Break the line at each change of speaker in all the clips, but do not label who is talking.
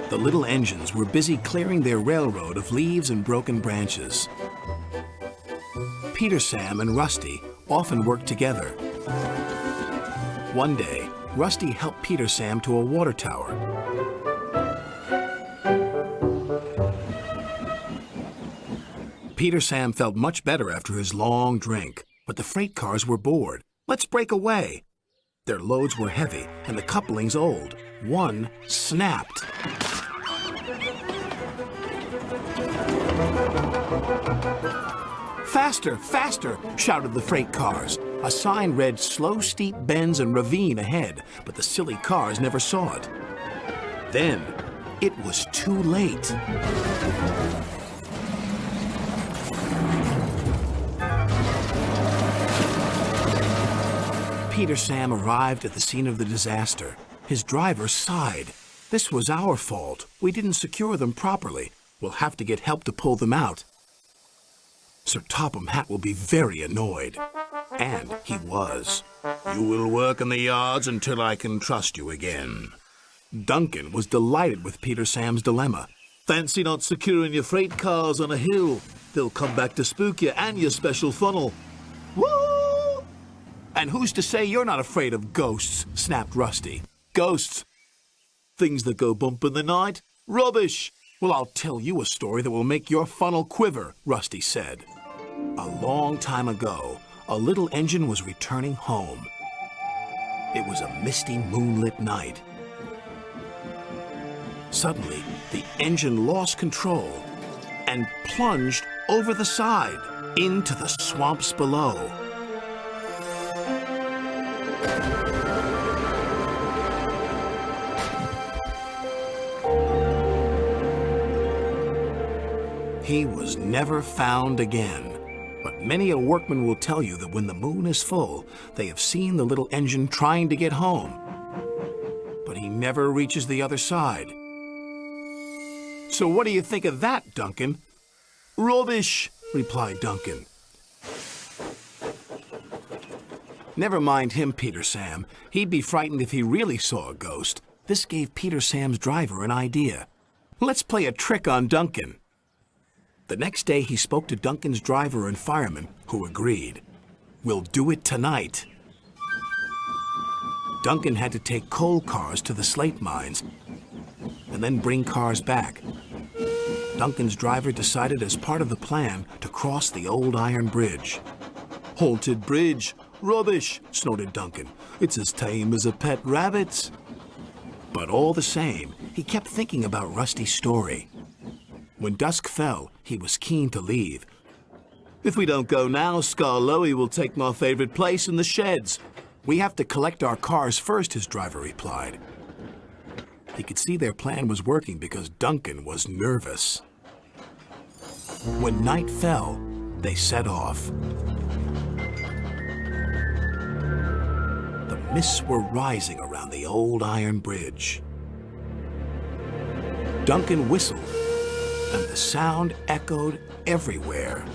The little engines were busy clearing their railroad of leaves and broken branches. Peter, Sam, and Rusty often worked together. One day, Rusty helped Peter Sam to a water tower. Peter Sam felt much better after his long drink, but the freight cars were bored. Let's break away. Their loads were heavy and the couplings old. One snapped. Faster, faster, shouted the freight cars. A sign read slow steep bends and ravine ahead, but the silly cars never saw it. Then, it was too late. Peter Sam arrived at the scene of the disaster. His driver sighed. This was our fault. We didn't secure them properly. We'll have to get help to pull them out. Sir Topham Hatt will be very annoyed. And he was. You will work in the yards until I can trust you again. Duncan was delighted with Peter Sam's dilemma. Fancy not securing your freight cars on a hill. They'll come back to spook you and your special funnel. Woo! And who's to say you're not afraid of ghosts? Snapped Rusty. Ghosts? Things that go bump in the night? Rubbish! Well, I'll tell you a story that will make your funnel quiver, Rusty said. A long time ago, a little engine was returning home. It was a misty, moonlit night. Suddenly, the engine lost control and plunged over the side into the swamps below. He was never found again. But many a workman will tell you that when the moon is full, they have seen the little engine trying to get home. But he never reaches the other side. So what do you think of that, Duncan? Rubbish, replied Duncan. Never mind him, Peter Sam. He'd be frightened if he really saw a ghost. This gave Peter Sam's driver an idea. Let's play a trick on Duncan. The next day, he spoke to Duncan's driver and fireman, who agreed. We'll do it tonight. Duncan had to take coal cars to the slate mines and then bring cars back. Duncan's driver decided as part of the plan to cross the old iron bridge. Haunted bridge. Rubbish, snorted Duncan. It's as tame as a pet rabbit's. But all the same, he kept thinking about Rusty's story. When dusk fell, he was keen to leave. If we don't go now, Skarloey will take my favorite place in the sheds. We have to collect our cars first, his driver replied. He could see their plan was working because Duncan was nervous. When night fell, they set off. The mists were rising around the old iron bridge. Duncan whistled, and the sound echoed everywhere.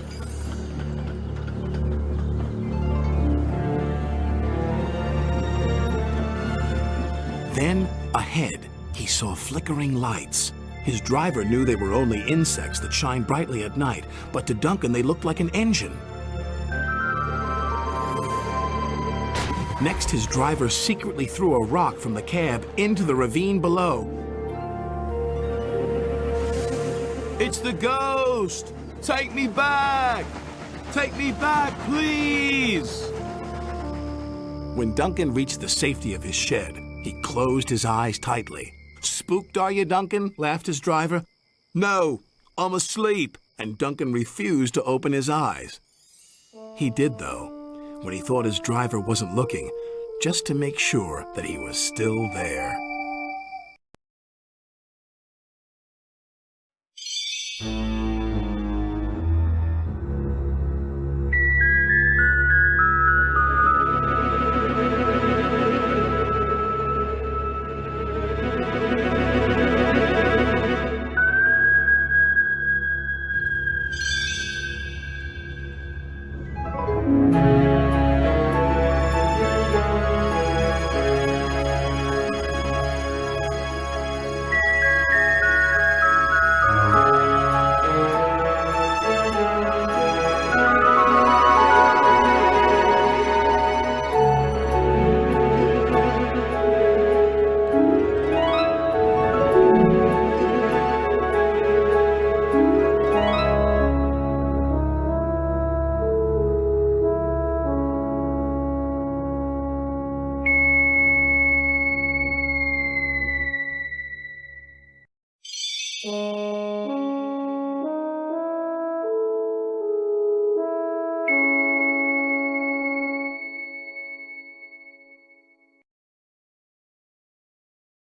Then, ahead, he saw flickering lights. His driver knew they were only insects that shine brightly at night, but to Duncan they looked like an engine. Next, his driver secretly threw a rock from the cab into the ravine below. It's the ghost! Take me back! Take me back, please! When Duncan reached the safety of his shed, he closed his eyes tightly. Spooked, are you, Duncan? Laughed his driver. No, I'm asleep. And Duncan refused to open his eyes. He did, though, when he thought his driver wasn't looking, just to make sure that he was still there.